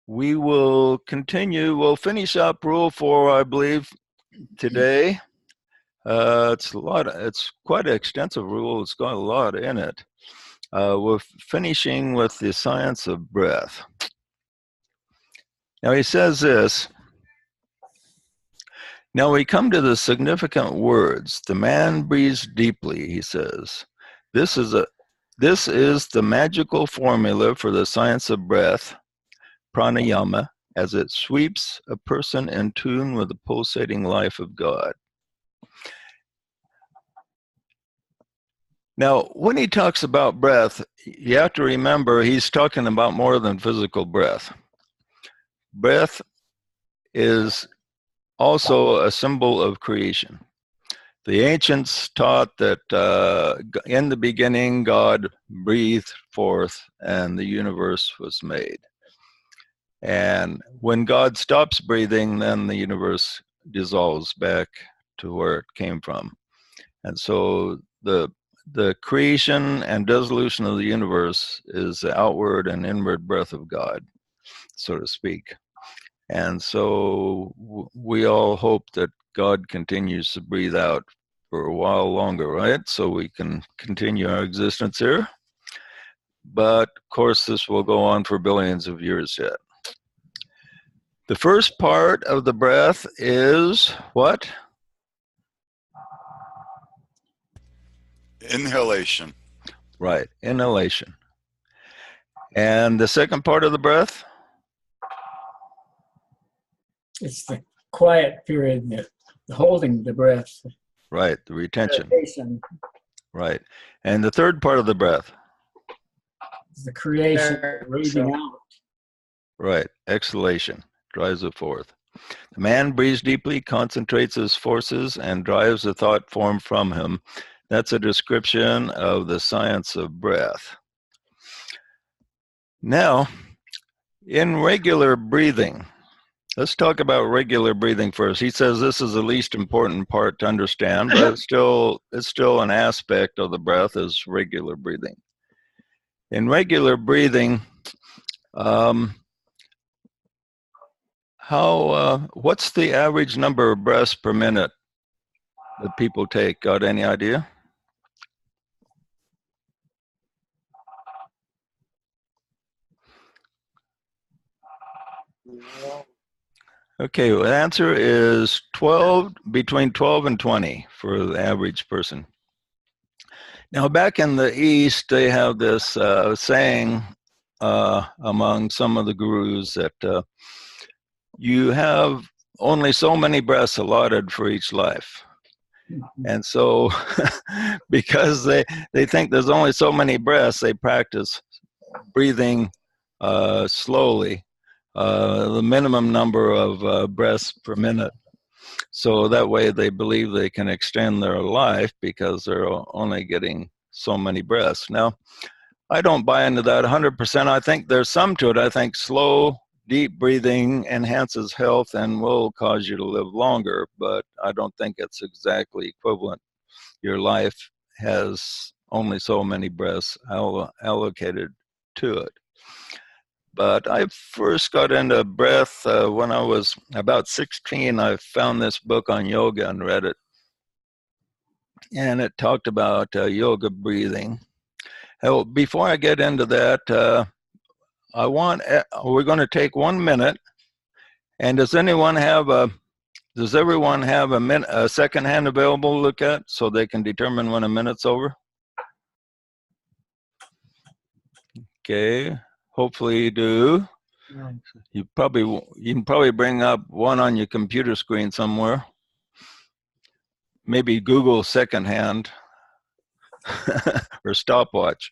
We will continue. We'll finish up Rule 4, I believe, today. It's quite an extensive rule. It's got a lot in it. We're finishing with the science of breath. Now he says this. Now we come to the significant words. The man breathes deeply, he says. This is the magical formula for the science of breath, pranayama, as it sweeps a person in tune with the pulsating life of God. Now, when he talks about breath, you have to remember he's talking about more than physical breath. Breath is also a symbol of creation. The ancients taught that in the beginning, God breathed forth and the universe was made. And when God stops breathing, then the universe dissolves back to where it came from. And so the creation and dissolution of the universe is the outward and inward breath of God, so to speak. And so we all hope that God continues to breathe out for a while longer, right? So we can continue our existence here. But of course, this will go on for billions of years yet. The first part of the breath is what? Inhalation. Right, inhalation. And the second part of the breath? It's the quiet period, the holding the breath. Right, the retention. Meditation. Right. And the third part of the breath? It's the creation, breathing out. Right, exhalation, drives it forth. The man breathes deeply, concentrates his forces, and drives the thought form from him. That's a description of the science of breath. Now, in regular breathing, let's talk about regular breathing first. He says this is the least important part to understand, but it's still an aspect of the breath is regular breathing. In regular breathing, what's the average number of breaths per minute that people take? Got any idea? Okay, well, the answer is between 12 and 20 for the average person. Now, back in the East, they have this saying among some of the gurus that you have only so many breaths allotted for each life. And so because they think there's only so many breaths, they practice breathing slowly, the minimum number of breaths per minute. So that way they believe they can extend their life because they're only getting so many breaths. Now, I don't buy into that 100%. I think there's some to it. I think slow, deep breathing enhances health and will cause you to live longer, but I don't think it's exactly equivalent. Your life has only so many breaths allocated to it. But I first got into breath when I was about 16. I found this book on yoga and read it. And it talked about yoga breathing. Before I get into that, we're going to take 1 minute. And does everyone have a second hand available to look at so they can determine when a minute's over? Okay. Hopefully you do. You can probably bring up one on your computer screen somewhere. Maybe Google secondhand or stopwatch.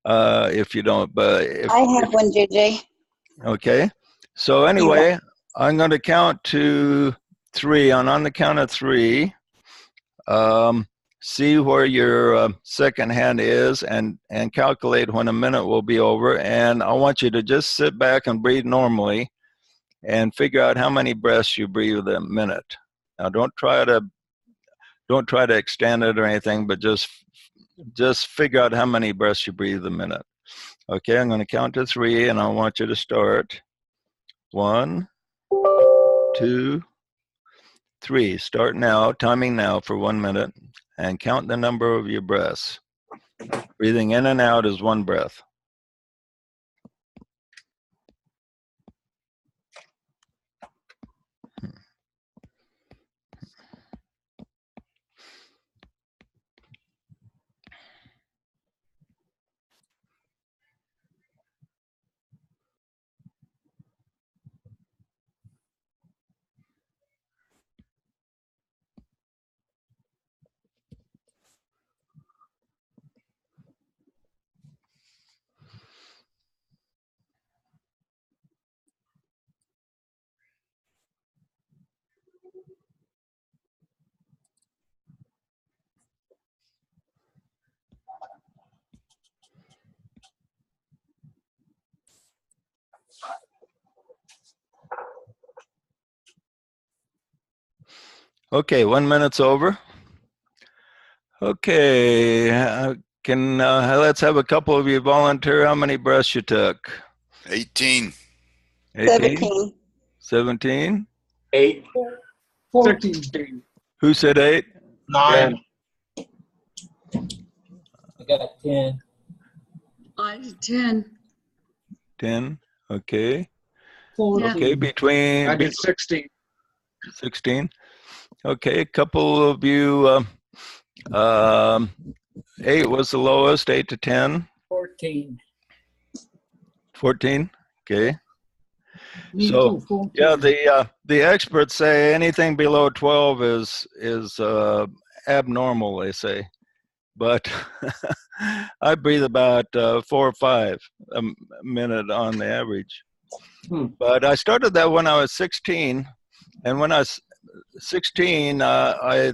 If you don't, but I have one, JJ. Okay. So anyway, I'm going to count to 3. On the count of 3. See where your second hand is and calculate when a minute will be over. And I want you to just sit back and breathe normally and figure out how many breaths you breathe a minute. Now don't try to extend it or anything, but just figure out how many breaths you breathe a minute. Okay, I'm going to count to 3, and I want you to start. 1, 2, 3. Start now, timing now for 1 minute, and count the number of your breaths. Breathing in and out is 1 breath. Okay, 1 minute's over. Okay, let's have a couple of you volunteer how many breaths you took. 18. 18? 17? 8. 14. Who said 8? 9. I got 10. I did 10. 10? Okay. 14. Okay, I did 16. 16. Okay, a couple of you, 8 was the lowest, 8 to 10. 14. 14. Okay. Me So, too, 14. yeah, the experts say anything below 12 is abnormal, they say. But I breathe about 4 or 5 a minute on the average. But I started that when I was 16, and when I was 16, I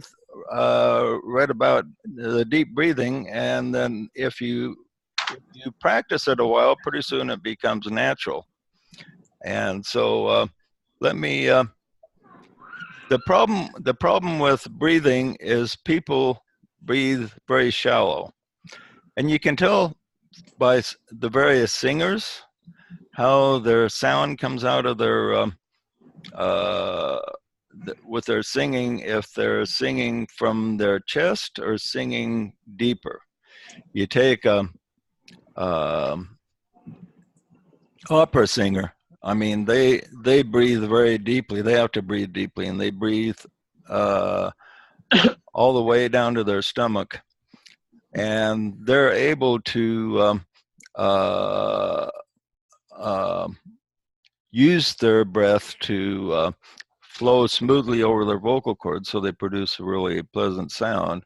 read about the deep breathing, and then if you practice it a while, pretty soon it becomes natural. And so let me. The problem with breathing is people breathe very shallow, and you can tell by the various singers how their sound comes out of their with their singing, if they're singing from their chest or singing deeper. You take a opera singer. I mean, they breathe very deeply. They have to breathe deeply, and they breathe all the way down to their stomach, and they're able to use their breath to flow smoothly over their vocal cords, so they produce a really pleasant sound.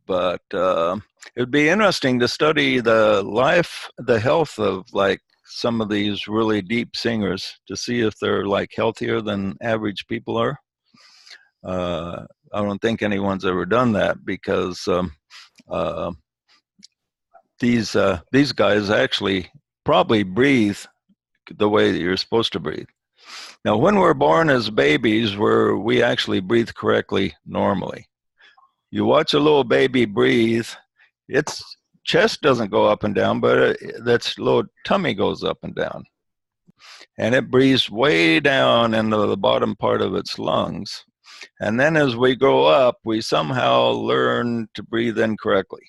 But it would be interesting to study the health of like some of these really deep singers to see if they're like healthier than average people are. I don't think anyone's ever done that because these guys actually probably breathe the way that you're supposed to breathe. Now, when we're born as babies, we actually breathe correctly normally. You watch a little baby breathe, its chest doesn't go up and down, but its little tummy goes up and down. And it breathes way down into the bottom part of its lungs. And then as we grow up, we somehow learn to breathe in correctly.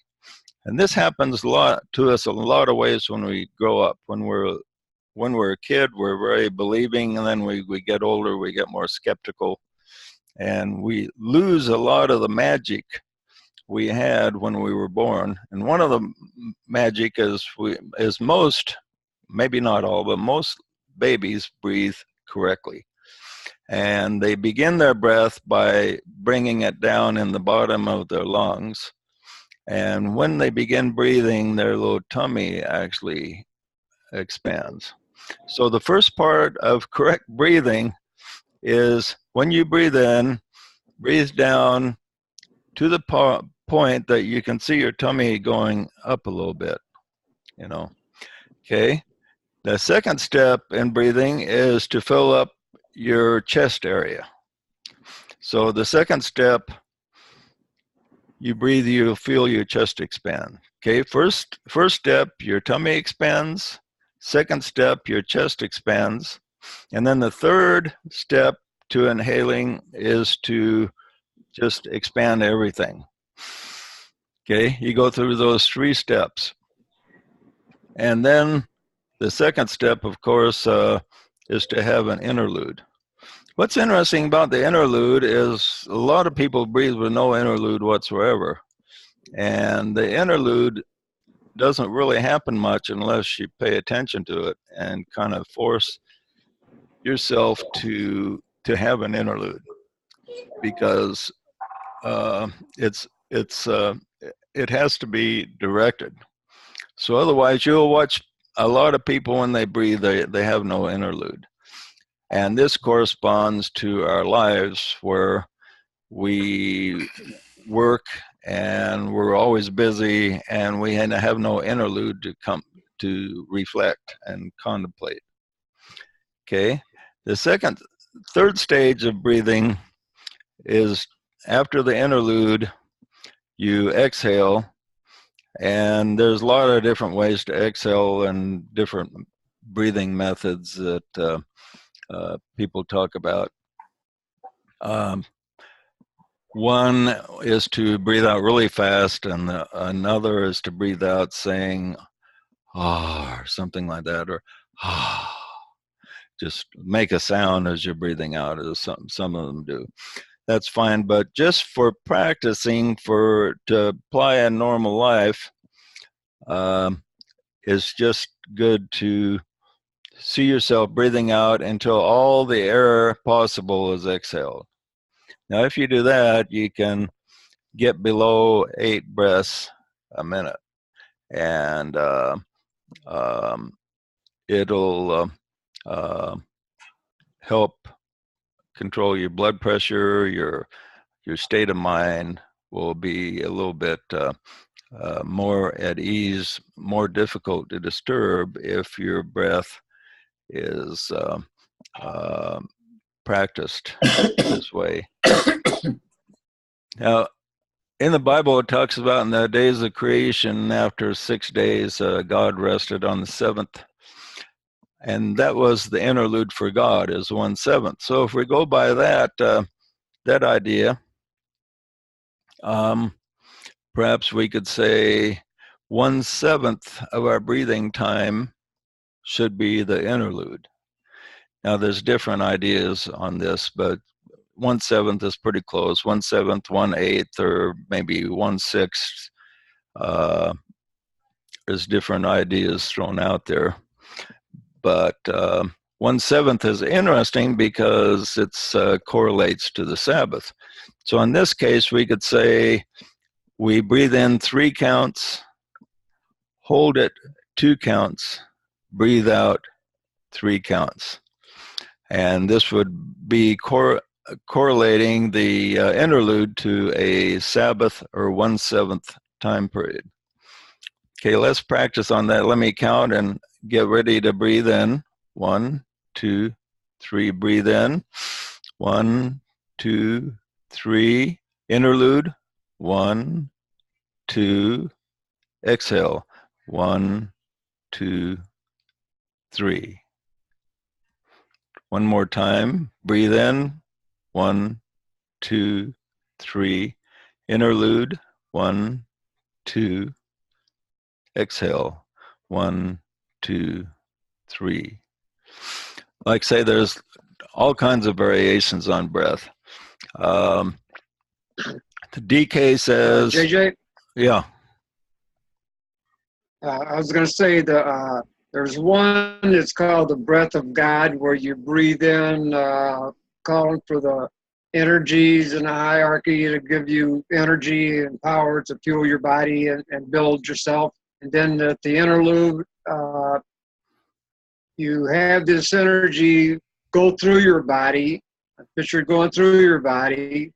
And this happens to us a lot of ways when we grow up. When we're a kid, we're very believing, and then we get older, we get more skeptical, and we lose a lot of the magic we had when we were born. And one of the magic is most, maybe not all, but most babies breathe correctly. And they begin their breath by bringing it down in the bottom of their lungs. And when they begin breathing, their little tummy actually expands. So the first part of correct breathing is when you breathe in, breathe down to the point that you can see your tummy going up a little bit, you know. Okay. The second step in breathing is to fill up your chest area. So the second step, you breathe, you'll feel your chest expand. Okay, first step, your tummy expands. Second step, your chest expands. And then the third step to inhaling is to just expand everything. Okay, you go through those 3 steps. And then the second step, of course, is to have an interlude. What's interesting about the interlude is a lot of people breathe with no interlude whatsoever. And the interlude doesn't really happen much unless you pay attention to it and kind of force yourself to have an interlude, because it has to be directed. So otherwise, you'll watch a lot of people when they breathe, they have no interlude. And this corresponds to our lives where we work and we're always busy and we have no interlude to come to reflect and contemplate. Okay. The third stage of breathing is after the interlude, you exhale. And there's a lot of different ways to exhale and different breathing methods that people talk about. One is to breathe out really fast, and another is to breathe out saying, ah, or something like that, or ah. Just make a sound as you're breathing out, as some of them do. That's fine, but just for practicing, to apply in normal life, it's just good to see yourself breathing out until all the air possible is exhaled. Now, if you do that, you can get below 8 breaths a minute, and it'll help control your blood pressure. Your state of mind will be a little bit more at ease, more difficult to disturb if your breath is practiced this way. Now, in the Bible, it talks about in the days of creation, after 6 days, God rested on the 7th. And that was the interlude for God, is 1/7. So if we go by that idea, perhaps we could say 1/7 of our breathing time should be the interlude. Now, there's different ideas on this, but 1/7 is pretty close. 1/7, 1/8, or maybe 1/6. There's different ideas thrown out there. But 1/7 is interesting because it correlates to the Sabbath. So in this case, we could say we breathe in 3 counts, hold it 2 counts, breathe out 3 counts. And this would be correlating the interlude to a Sabbath or 1/7 time period. Okay, let's practice on that. Let me count and get ready to breathe in. 1, 2, 3, breathe in. 1, 2, 3, interlude. 1, 2, exhale. 1, 2, 3. One more time. Breathe in. 1, 2, 3. Interlude. 1, 2. Exhale. 1, 2, 3. Like say, there's all kinds of variations on breath. The DK says, JJ, yeah. I was going to say there's one that's called the breath of God, where you breathe in, calling for the energies in the hierarchy to give you energy and power to fuel your body and build yourself. And then at the interlude, you have this energy go through your body, picture going through your body,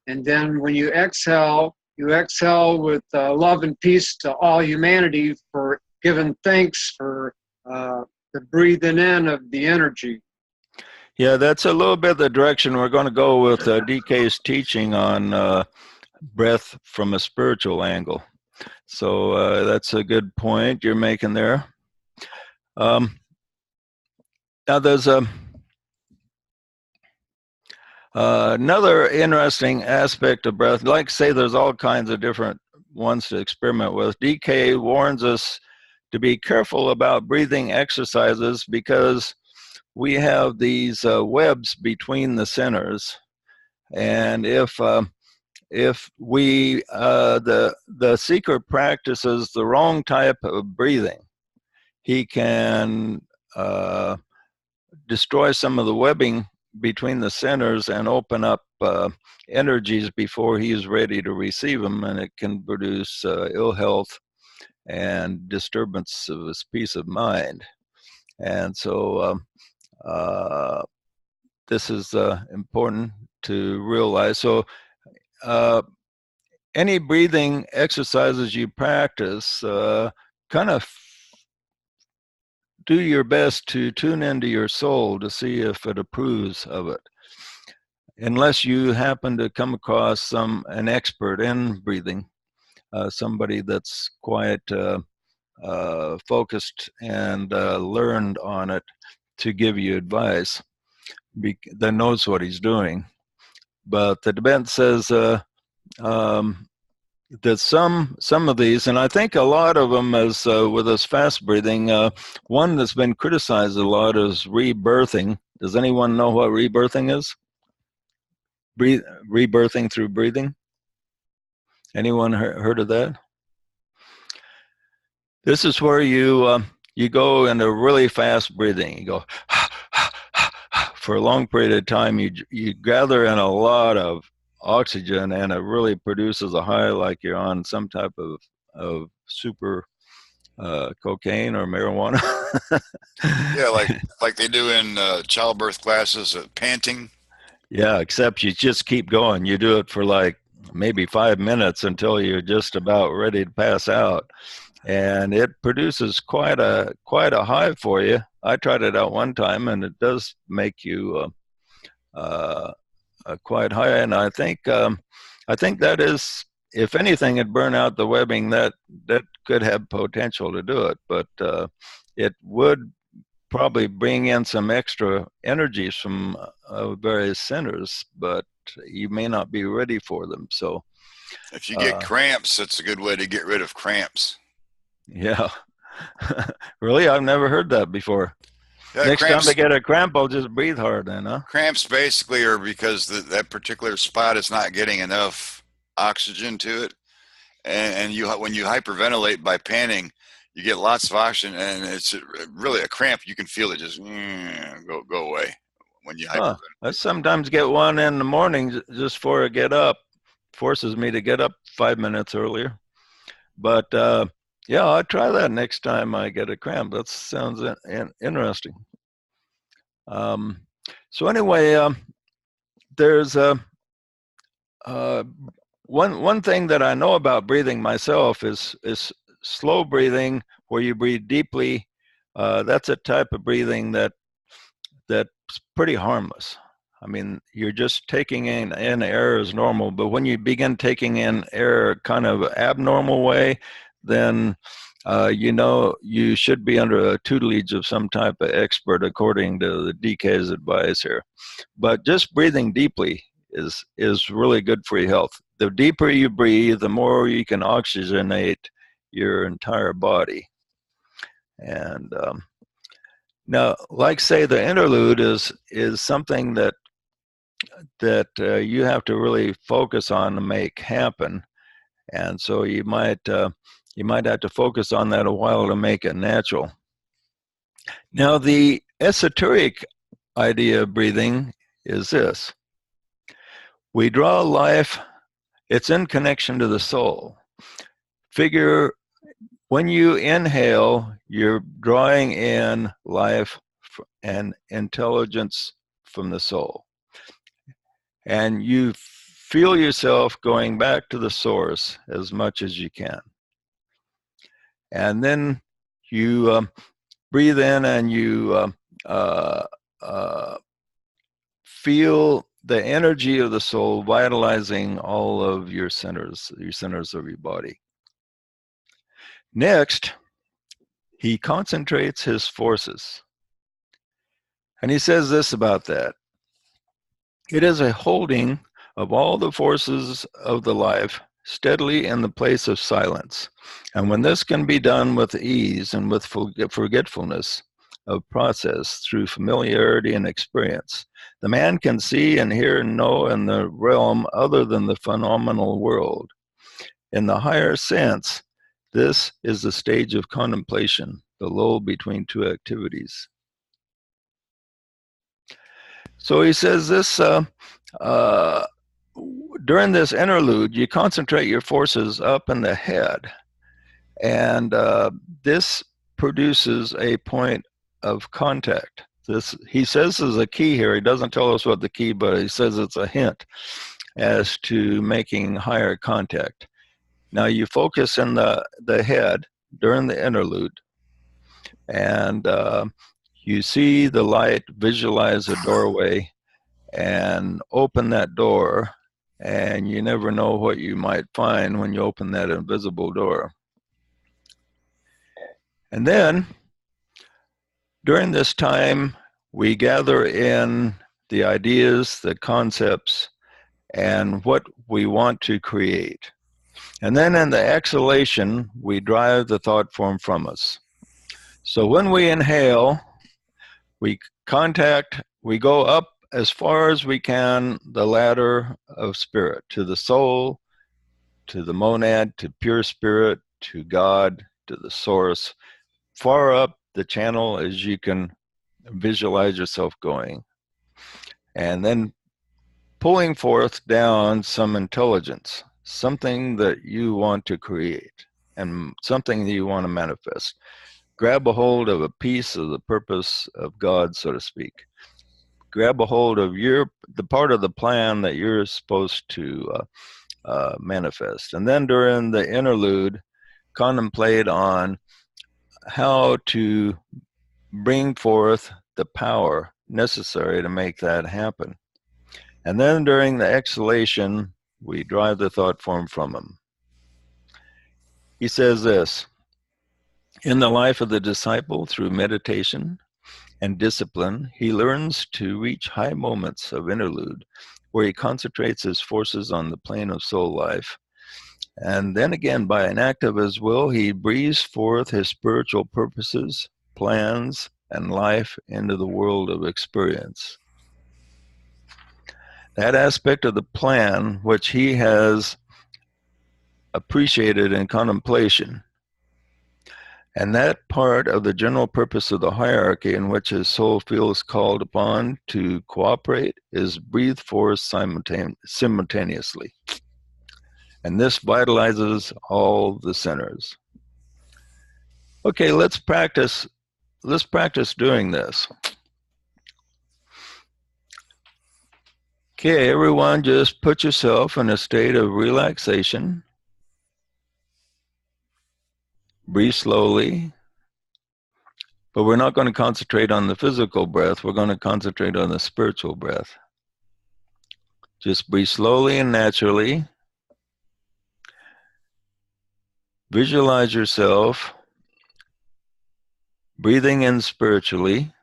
and then when you exhale with love and peace to all humanity, for giving thanks for the breathing in of the energy. Yeah, that's a little bit the direction we're going to go with DK's teaching on breath from a spiritual angle. So that's a good point you're making there. Now there's another interesting aspect of breath. Like say there's all kinds of different ones to experiment with. DK warns us to be careful about breathing exercises because we have these webs between the centers, and if we the seeker practices the wrong type of breathing, he can destroy some of the webbing between the centers and open up energies before he's ready to receive them, and it can produce ill health and disturbance of his peace of mind. And so this is important to realize. So any breathing exercises you practice, kind of do your best to tune into your soul to see if it approves of it. Unless you happen to come across an expert in breathing, somebody that's quite focused and learned on it to give you advice, that knows what he's doing. But the Tibet says that some of these, and I think a lot of them is with this fast breathing. One that's been criticized a lot is rebirthing. Does anyone know what rebirthing is? Rebirthing through breathing. Anyone heard of that? This is where you go into really fast breathing. You go for a long period of time. You gather in a lot of oxygen, and it really produces a high, like you're on some type of super cocaine or marijuana. Yeah, like they do in childbirth classes, panting. Yeah, except you just keep going. You do it for like maybe 5 minutes until you're just about ready to pass out, and it produces quite a high for you. I tried it out one time, and it does make you quite high. And I think that is, if anything, it burn out the webbing. That could have potential to do it, but it would probably bring in some extra energies from various centers, but you may not be ready for them. So if you get cramps, that's a good way to get rid of cramps. Yeah. Really? I've never heard that before. Yeah, Next cramps, time I get a cramp, I'll just breathe hard then, huh? Cramps basically are because that particular spot is not getting enough oxygen to it. And when you hyperventilate by panting, you get lots of oxygen, and it's really a cramp. You can feel it just go away when you hyperventilate. I sometimes get one in the morning just before I get up. Forces me to get up 5 minutes earlier. But yeah, I'll try that next time I get a cramp. That sounds interesting. So anyway, there's one thing that I know about breathing myself is slow breathing, where you breathe deeply. That's a type of breathing that's pretty harmless. I mean, you're just taking in air as normal, but when you begin taking in air kind of abnormal way, then you should be under a tutelage of some type of expert, according to the DK's advice here. But just breathing deeply is really good for your health. The deeper you breathe, the more you can oxygenate your entire body. And now, like say, the interlude is something that you have to really focus on to make happen, and so you might have to focus on that a while to make it natural. Now, the esoteric idea of breathing is this: we draw life, it's in connection to the soul. Figure when you inhale, you're drawing in life and intelligence from the soul. And you feel yourself going back to the source as much as you can. And then you breathe in, and you feel the energy of the soul vitalizing all of your centers of your body. Next, he concentrates his forces. And he says this about that. It is a holding of all the forces of the life steadily in the place of silence. And when this can be done with ease and with forgetfulness of process through familiarity and experience, the man can see and hear and know in the realm other than the phenomenal world. In the higher sense, this is the stage of contemplation, the lull between two activities. So he says this, during this interlude, you concentrate your forces up in the head, and this produces a point of contact. This, he says, is a key here. He doesn't tell us what the key, but he says it's a hint as to making higher contact. Now you focus in the head during the interlude, and you see the light, visualize a doorway, and open that door, and you never know what you might find when you open that invisible door. And then, during this time, we gather in the ideas, the concepts, and what we want to create. And then in the exhalation, we drive the thought form from us. So when we inhale, we go up as far as we can the ladder of spirit, to the soul, to the monad, to pure spirit, to God, to the source, far up the channel as you can visualize yourself going. And then pulling forth down some intelligence, something that you want to create and something that you want to manifest. Grab a hold of a piece of the purpose of God, so to speak. Grab a hold of the part of the plan that you're supposed to manifest. And then during the interlude, contemplate on how to bring forth the power necessary to make that happen. And then during the exhalation, we drive the thought form from him. He says this, in the life of the disciple, through meditation and discipline, he learns to reach high moments of interlude where he concentrates his forces on the plane of soul life. And then again, by an act of his will, he breathes forth his spiritual purposes, plans, and life into the world of experience. That aspect of the plan which he has appreciated in contemplation, and that part of the general purpose of the hierarchy in which his soul feels called upon to cooperate, is breathed forth simultaneously. And this vitalizes all the centers. Okay, let's practice doing this. Okay, everyone, just put yourself in a state of relaxation. Breathe slowly. But we're not going to concentrate on the physical breath. We're going to concentrate on the spiritual breath. Just breathe slowly and naturally. Visualize yourself breathing in spiritually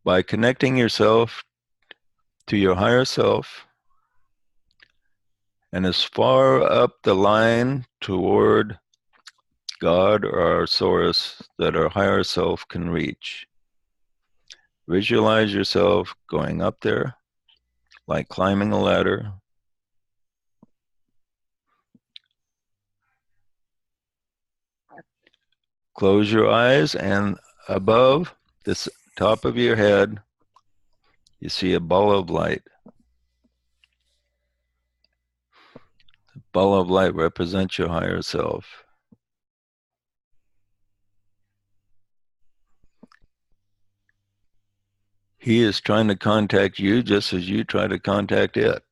by connecting yourself to your higher self and as far up the line toward God or our source that our higher self can reach. Visualize yourself going up there like climbing a ladder. Close your eyes, and above the top of your head, you see a ball of light. The ball of light represents your higher self. He is trying to contact you just as you try to contact it.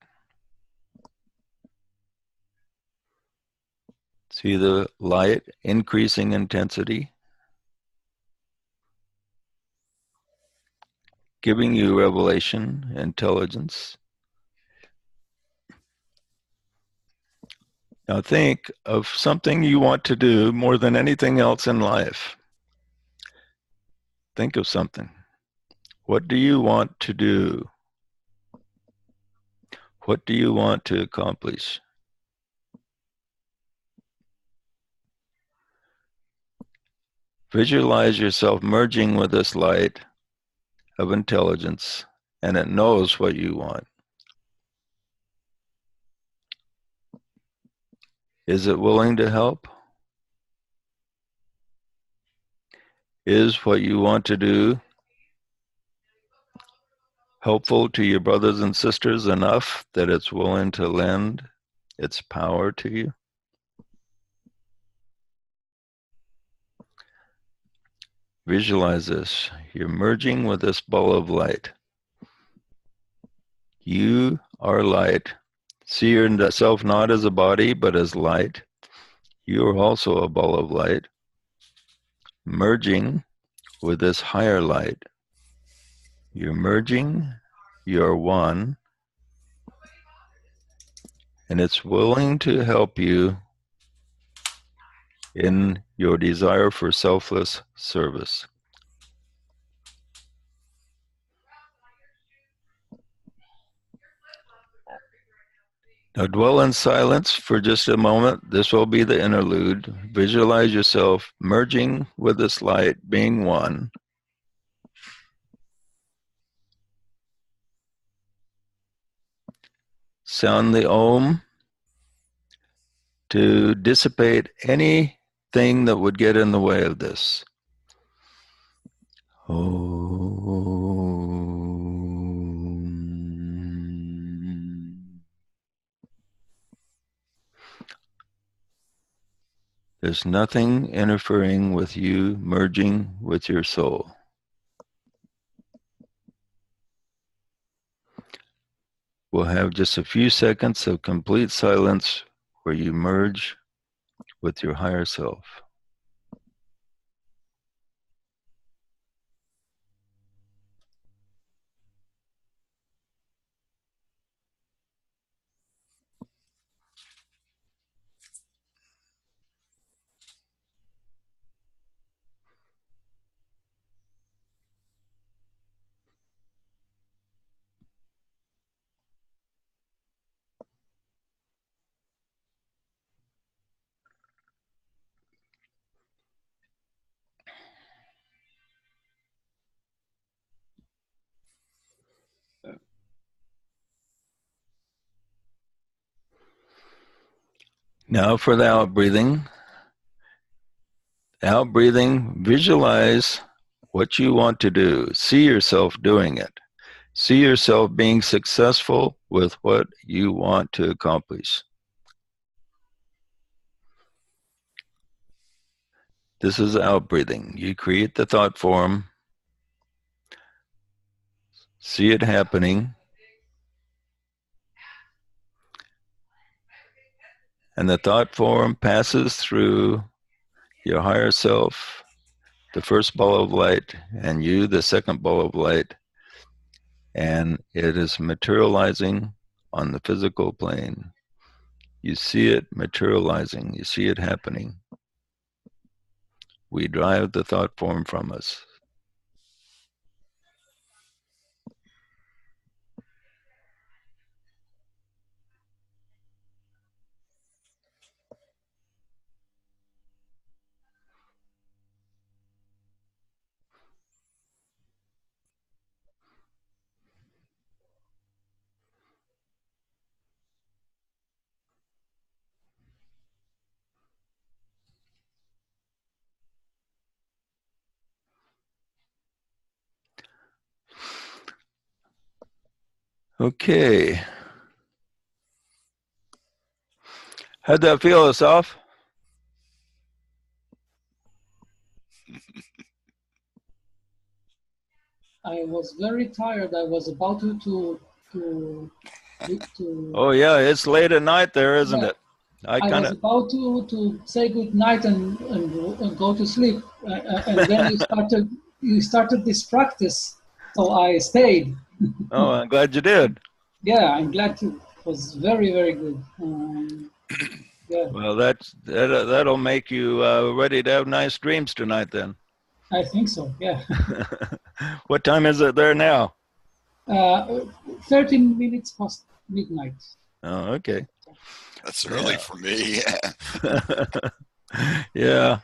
See the light increasing intensity, giving you revelation, intelligence. Now think of something you want to do more than anything else in life. Think of something. What do you want to do? What do you want to accomplish? Visualize yourself merging with this light of intelligence, and it knows what you want. Is it willing to help? Is what you want to do helpful to your brothers and sisters enough that it's willing to lend its power to you? Visualize this. You're merging with this ball of light. You are light. See yourself not as a body, but as light. You are also a ball of light, merging with this higher light. You're merging, you're one, and it's willing to help you in your desire for selfless service. Now dwell in silence for just a moment. This will be the interlude. Visualize yourself merging with this light, being one. Sound the Om to dissipate anything that would get in the way of this. Om. There's nothing interfering with you merging with your soul. We'll have just a few seconds of complete silence where you merge with your higher self. Now for the out breathing. Out breathing, visualize what you want to do. See yourself doing it. See yourself being successful with what you want to accomplish. This is out breathing. You create the thought form. See it happening. And the thought form passes through your higher self, the first ball of light, and you, the second ball of light. And it is materializing on the physical plane. You see it materializing. You see it happening. We drive the thought form from us. Okay. How'd that feel, Asaf? I was very tired. I was about to Oh yeah, it's late at night there, isn't Yeah. it? I was about to say good night and go to sleep, and then you started this practice, so I stayed. Oh, I'm glad you did. Yeah, I'm glad to. It was very, very good. Yeah, Well, that'll make you ready to have nice dreams tonight then. I think so. Yeah. What time is it there now? 13 minutes past midnight. Oh, okay. That's early Yeah. for me. Yeah.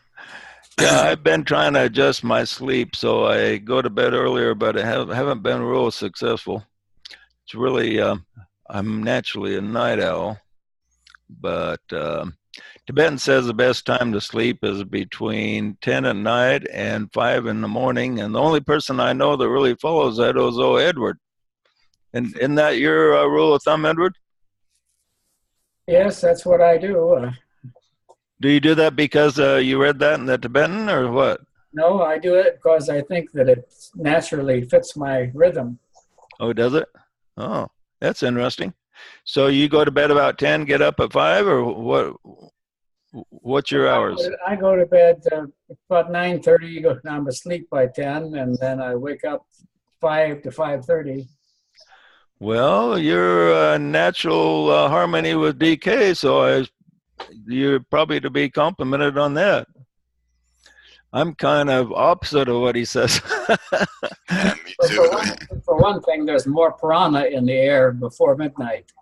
Yeah, I've been trying to adjust my sleep, so I go to bed earlier, but I haven't been real successful. It's really, I'm naturally a night owl, but Tibetan says the best time to sleep is between 10 at night and 5 in the morning, and the only person I know that really follows that is Edward. And isn't that your rule of thumb, Edward? Yes, that's what I do. Do you do that because you read that in the Tibetan, or what? No, I do it because I think that it naturally fits my rhythm. Oh, does it? Oh, that's interesting. So you go to bed about 10, get up at 5, or what? What's your hours? I go to bed about 9:30. I'm asleep by 10, and then I wake up 5 to 5:30. Well, you're natural harmony with DK, so you're probably to be complimented on that. I'm kind of opposite of what he says. Yeah, me too. For one thing, there's more prana in the air before midnight.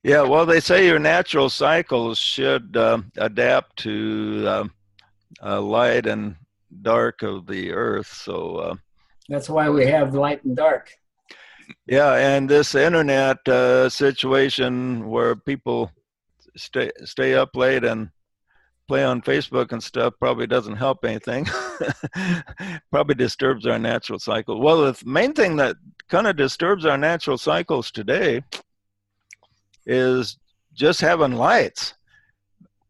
Yeah, well, they say your natural cycles should adapt to light and dark of the earth. So That's why we have light and dark. yeah, and this internet situation where people stay up late and play on Facebook and stuff probably doesn't help anything. Probably disturbs our natural cycle. Well, the main thing that kind of disturbs our natural cycles today is just having lights.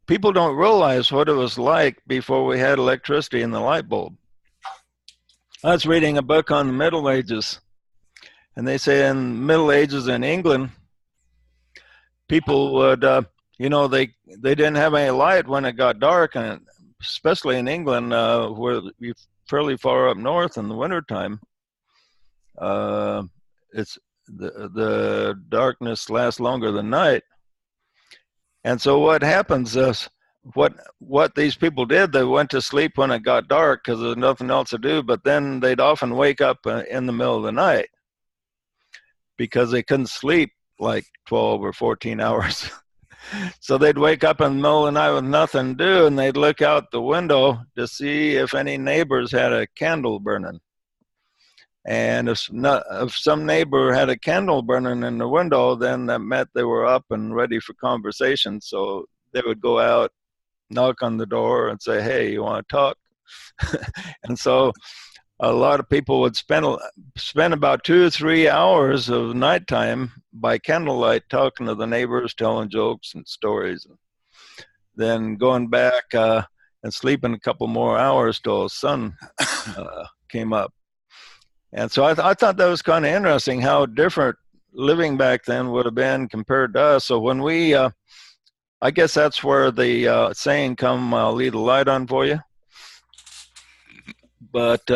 People don't realize what it was like before we had electricity and the light bulb. I was reading a book on the Middle Ages, and they say in the Middle Ages in England, people would, they didn't have any light when it got dark, and especially in England, where you're fairly far up north in the wintertime, it's the darkness lasts longer than night. And so what happens is, what these people did, they went to sleep when it got dark because there's nothing else to do, but then they'd often wake up in the middle of the night because they couldn't sleep like 12 or 14 hours. So they'd wake up in the middle of the night with nothing to do, and they'd look out the window to see if any neighbors had a candle burning. And if some neighbor had a candle burning in the window, then that meant they were up and ready for conversation. So they would go out, knock on the door, and say, "Hey, you want to talk?" And so a lot of people would spend about 2 or 3 hours of nighttime by candlelight talking to the neighbors, telling jokes and stories, and then going back and sleeping a couple more hours till the sun came up. And so I thought that was kind of interesting how different living back then would have been compared to us. So when I guess that's where the saying come, "I'll leave the light on for you." But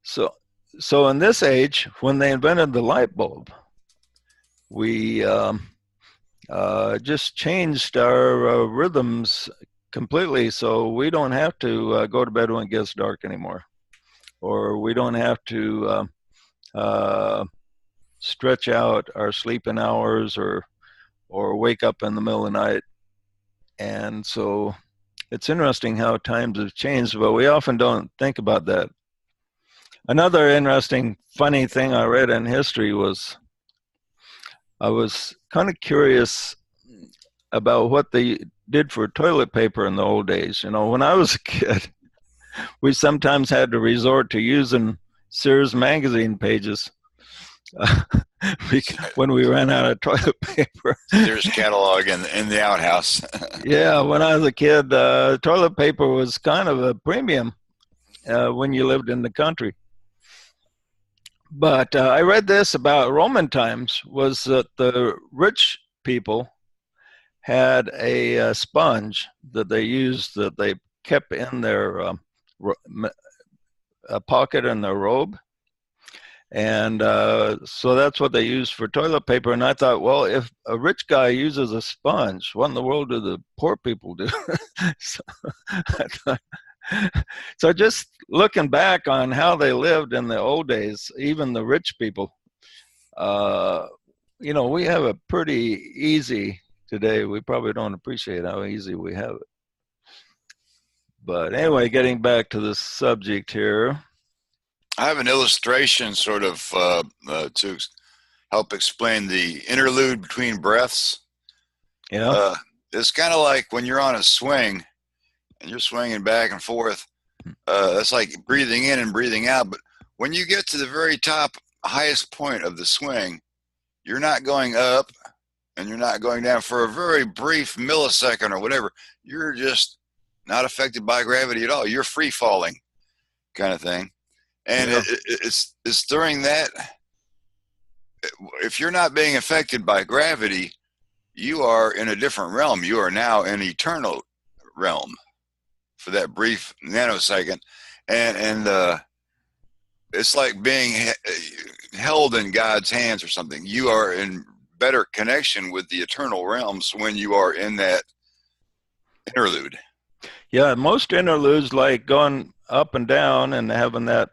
so in this age, when they invented the light bulb, we just changed our rhythms completely. So we don't have to go to bed when it gets dark anymore, or we don't have to stretch out our sleeping hours or wake up in the middle of the night. And so it's interesting how times have changed, but we often don't think about that. Another interesting, funny thing I read in history was, I was kind of curious about what they did for toilet paper in the old days. When I was a kid, we sometimes had to resort to using Sears magazine pages when we ran out of toilet paper. There's catalog in the outhouse. Yeah, when I was a kid, toilet paper was kind of a premium when you lived in the country. But I read this about Roman times, was that the rich people had a sponge that they used, that they kept in their a pocket in their robe. And so that's what they use for toilet paper. And I thought, well, if a rich guy uses a sponge, what in the world do the poor people do? So, I thought, so just looking back on how they lived in the old days, even the rich people, we have it pretty easy today. We probably don't appreciate how easy we have it. But anyway, getting back to the subject here. I have an illustration sort of to help explain the interlude between breaths. Yeah. It's kind of like when you're on a swing and you're swinging back and forth. That's like breathing in and breathing out. But when you get to the very top, highest point of the swing, you're not going up and you're not going down for a very brief millisecond or whatever. You're just not affected by gravity at all. You're free falling kind of thing. And Yeah. it's during that, if you're not being affected by gravity, you are in a different realm. You are now in eternal realm for that brief nanosecond. And it's like being held in God's hands or something. You are in better connection with the eternal realms when you are in that interlude. Yeah, most interludes, like going up and down and having that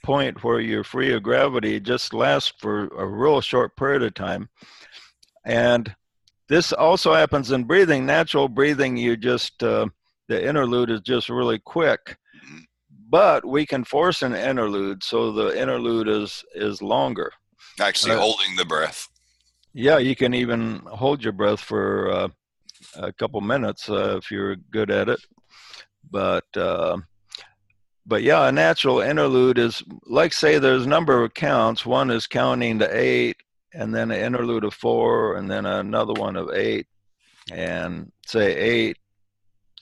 point where you're free of gravity, just lasts for a real short period of time. And this also happens in breathing. Natural breathing, you just the interlude is just really quick. But we can force an interlude, so the interlude is longer. Actually holding the breath. Yeah, you can even hold your breath for a couple minutes if you're good at it. But yeah, a natural interlude is like, say, there's a number of counts. One is counting to 8, and then an interlude of 4, and then another one of 8, and say 8,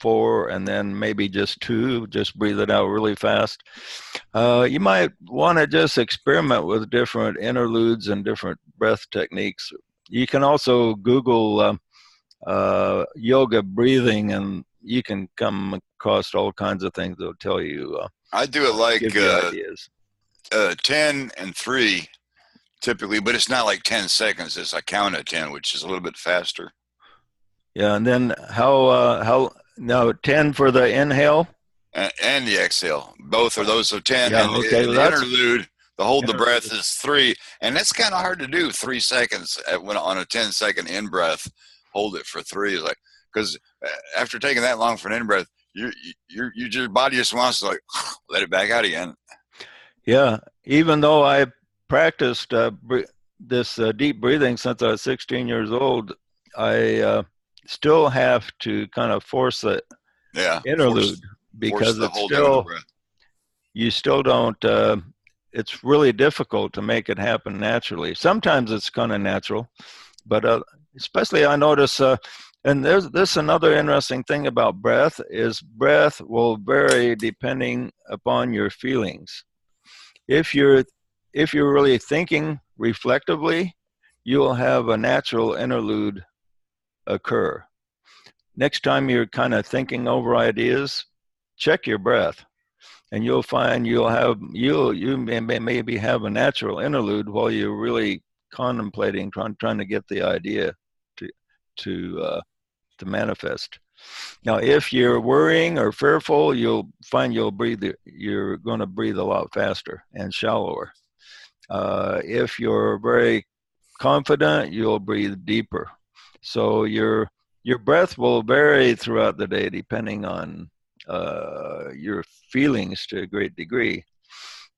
4, and then maybe just 2. Just breathe it out really fast. You might want to just experiment with different interludes and different breath techniques. You can also Google yoga breathing, and you can come across all kinds of things that'll tell you. I do it like give you ideas. 10 and 3 typically, but it's not like 10 seconds. It's a count of 10, which is a little bit faster. Yeah, and then how now 10 for the inhale and the exhale. Both are those. So 10. Yeah, and okay, the that's interlude, the hold the breath interlude. is 3, and that's kind of hard to do. 3 seconds when on a 10-second in breath, hold it for 3 is like, because after taking that long for an in breath, your body just wants to like let it back out again. Yeah, even though I practiced this deep breathing since I was 16 years old, I still have to kind of force the interlude because it's still, you still don't, it's really difficult to make it happen naturally. Sometimes it's kind of natural, but especially I notice, and there's this another interesting thing about breath is breath will vary depending upon your feelings. If you're really thinking reflectively, you will have a natural interlude occur. Next time you're kind of thinking over ideas, check your breath, and you'll find you may maybe have a natural interlude while you're really contemplating, trying to get the idea to manifest. Now, if you're worrying or fearful, you'll find you're going to breathe a lot faster and shallower. If you're very confident, you'll breathe deeper. So your breath will vary throughout the day depending on your feelings to a great degree.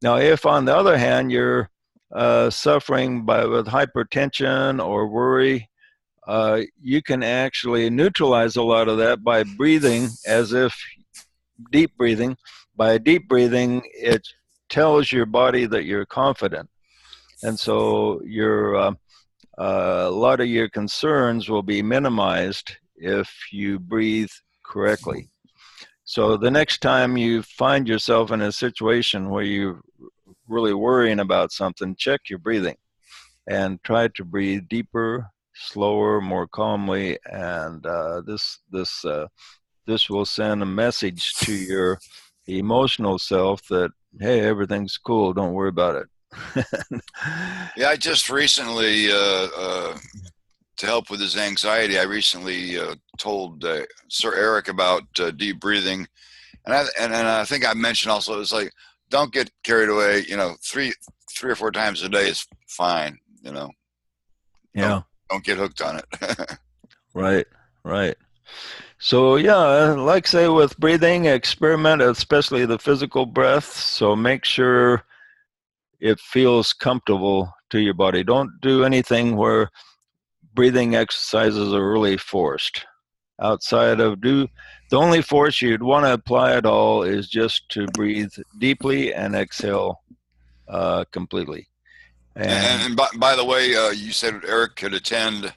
Now, if on the other hand you're suffering with hypertension or worry, you can actually neutralize a lot of that by breathing as if deep breathing. By deep breathing, it tells your body that you're confident. And so a lot of your concerns will be minimized if you breathe correctly. So the next time you find yourself in a situation where you're really worrying about something, check your breathing and try to breathe deeper, slower, more calmly, and this will send a message to your emotional self that, hey, everything's cool, don't worry about it. Yeah, I just recently, to help with his anxiety, I recently told Sir Eric about deep breathing, and I think I mentioned also it's like don't get carried away. You know, three or four times a day is fine. You know, Yeah. don't get hooked on it. Right. Right. So yeah, like say with breathing, experiment, especially the physical breath. So make sure it feels comfortable to your body. Don't do anything where breathing exercises are really forced. Outside of the only force you'd want to apply at all is just to breathe deeply and exhale completely. And By the way, you said Eric could attend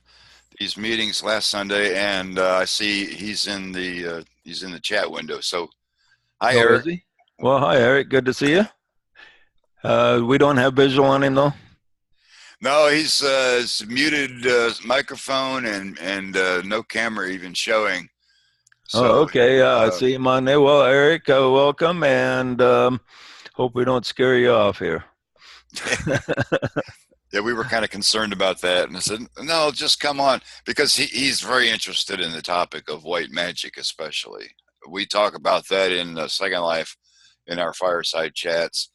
these meetings last Sunday, and I see he's in the chat window. So, hi, oh, Eric. is he? Well, hi, Eric. Good to see you. We don't have visual on him though. No, he's muted microphone and no camera even showing. So, Oh, okay. I see him on there. Well, Eric, welcome, and hope we don't scare you off here. yeah, we were kind of concerned about that, and I said, no, just come on, because he's very interested in the topic of white magic, especially. We talk about that in Second Life in our fireside chats.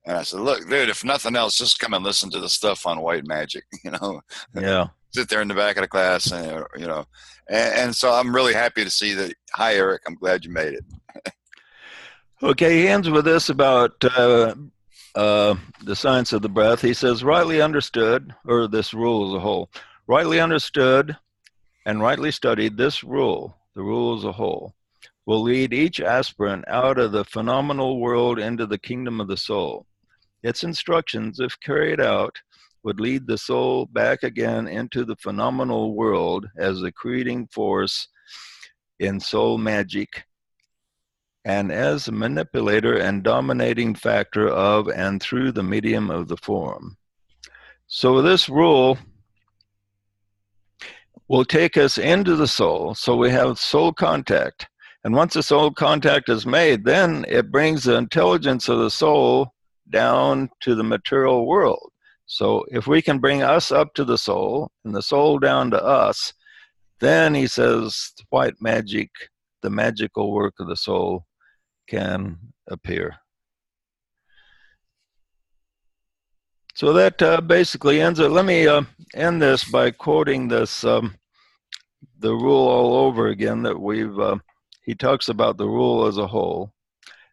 And I said, look, dude, if nothing else, just come and listen to the stuff on white magic, you know. Yeah. Sit there in the back of the class, and you know. And so I'm really happy to see that. Hi, Eric. I'm glad you made it. Okay, he ends with this about the science of the breath. He says, rightly understood, or this rule as a whole, rightly understood and rightly studied, this rule, the rule as a whole, will lead each aspirant out of the phenomenal world into the kingdom of the soul. Its instructions, if carried out, would lead the soul back again into the phenomenal world as a creating force in soul magic and as a manipulator and dominating factor of and through the medium of the form. So this rule will take us into the soul, so we have soul contact. And once the soul contact is made, then it brings the intelligence of the soul down to the material world. So if we can bring us up to the soul and the soul down to us, then he says white magic, the magical work of the soul, can appear. So that basically ends it. Let me end this by quoting this, the rule all over again that he talks about the rule as a whole.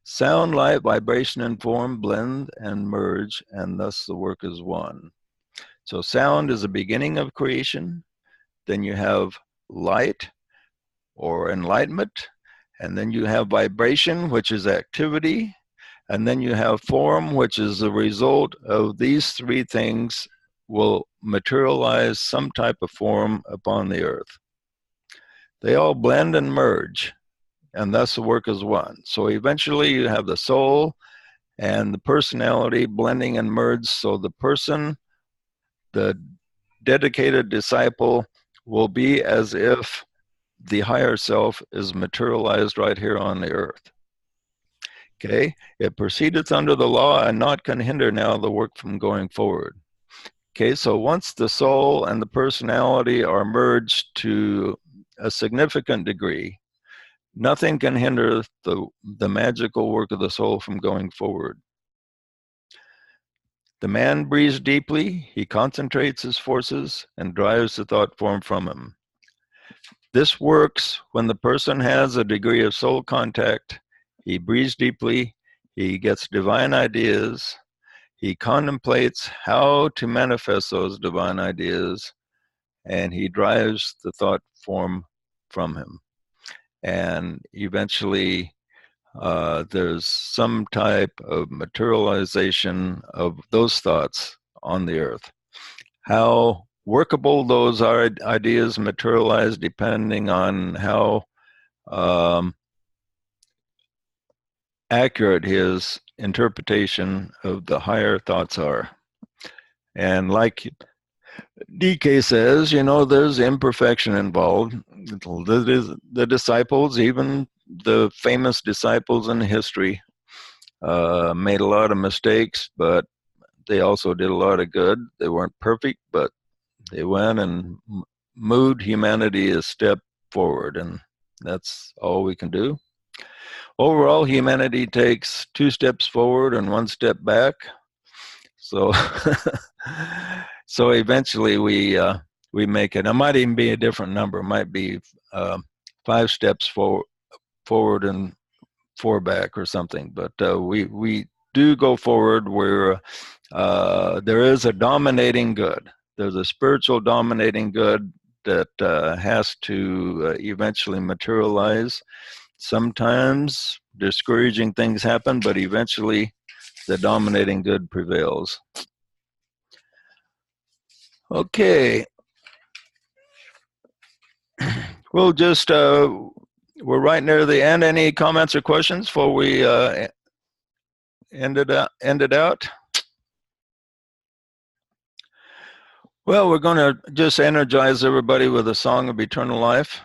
Sound, light, vibration, and form blend and merge, and thus the work is one. So sound is the beginning of creation. Then you have light or enlightenment. And then you have vibration, which is activity. And then you have form, which is the result of these three things will materialize some type of form upon the earth. They all blend and merge, and thus the work is one. So eventually you have the soul and the personality blending and merge. So the person, the dedicated disciple, will be as if the higher self is materialized right here on the earth. Okay, it proceedeth under the law and naught can hinder now the work from going forward. Okay, so once the soul and the personality are merged to a significant degree, nothing can hinder the magical work of the soul from going forward. The man breathes deeply, he concentrates his forces and drives the thought form from him. This works when the person has a degree of soul contact. He breathes deeply, he gets divine ideas, he contemplates how to manifest those divine ideas, and he drives the thought form from him. And eventually, there's some type of materialization of those thoughts on the earth. How workable those ideas materialize depending on how accurate his interpretation of the higher thoughts are. And like DK says, you know, there's imperfection involved. The disciples, even the famous disciples in history, made a lot of mistakes, but they also did a lot of good. They weren't perfect, but they went and moved humanity a step forward, and that's all we can do. Overall, humanity takes 2 steps forward and 1 step back. So, so eventually we make it. It might even be a different number. It might be 5 steps forward and 4 back or something. But we do go forward where there is a dominating good. There's a spiritual dominating good that has to eventually materialize. Sometimes discouraging things happen, but eventually the dominating good prevails. Okay. We'll just, we're right near the end. Any comments or questions before we end it out? Well, we're going to just energize everybody with a song of eternal life.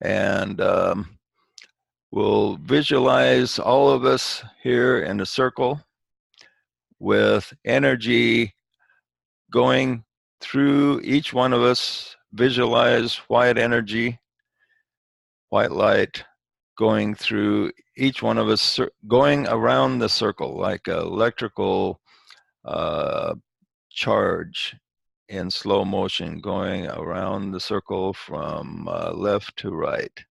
And we'll visualize all of us here in a circle with energy going through each one of us. Visualize white energy, white light going through each one of us, going around the circle like an electrical charge in slow motion, going around the circle from left to right.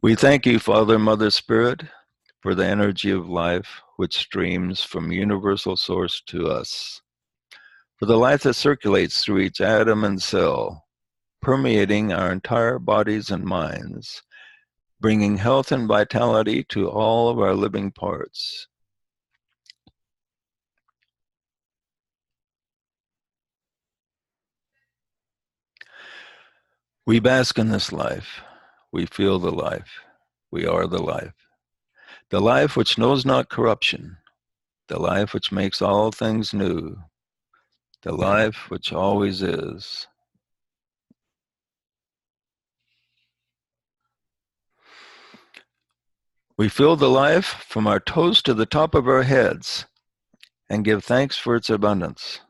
We thank you, Father, Mother, Spirit, for the energy of life which streams from universal source to us, for the life that circulates through each atom and cell, permeating our entire bodies and minds, bringing health and vitality to all of our living parts. We bask in this life. We feel the life. We are the life which knows not corruption, the life which makes all things new, the life which always is. We feel the life from our toes to the top of our heads and give thanks for its abundance.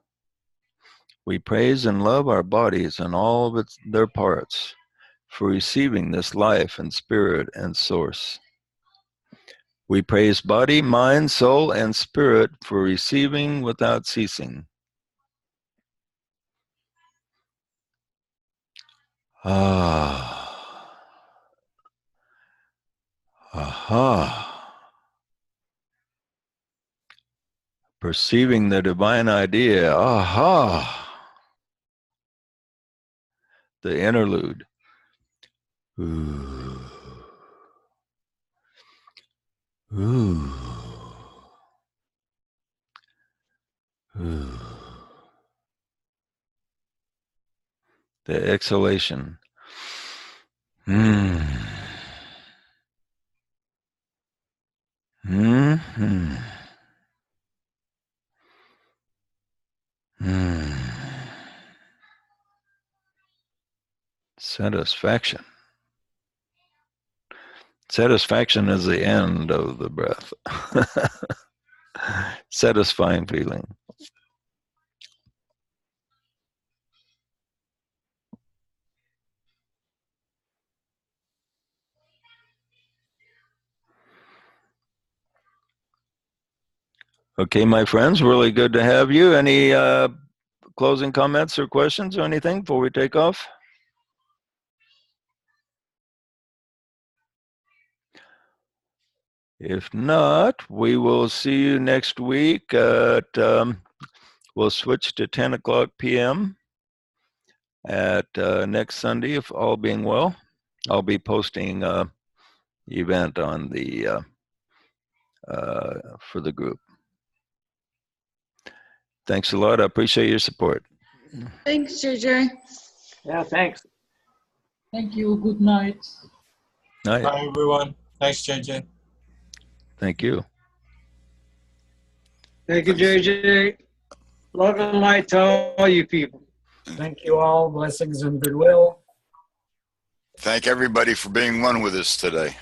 We praise and love our bodies and all of their parts for receiving this life and spirit and source. We praise body, mind, soul, and spirit for receiving without ceasing. Ah. Aha. Perceiving the divine idea. Aha. The interlude. Ooh. Ooh. Ooh. The exhalation. Mm. Mm-hmm. Mm. Satisfaction. Satisfaction is the end of the breath. Satisfying feeling. Okay, my friends, really good to have you. Any closing comments or questions or anything before we take off? If not, we will see you next week at, we'll switch to 10 o'clock p.m. at next Sunday, if all being well. I'll be posting event on the, for the group. Thanks a lot. I appreciate your support. Thanks, JJ. Yeah, thanks. Thank you. Good night. Night. Bye, everyone. Thanks, JJ. Thank you. Thank you, JJ. Love and light to all you people. Thank you all. Blessings and goodwill. Thank everybody for being one with us today.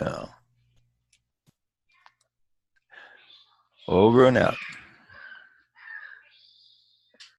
Yeah. Over and out.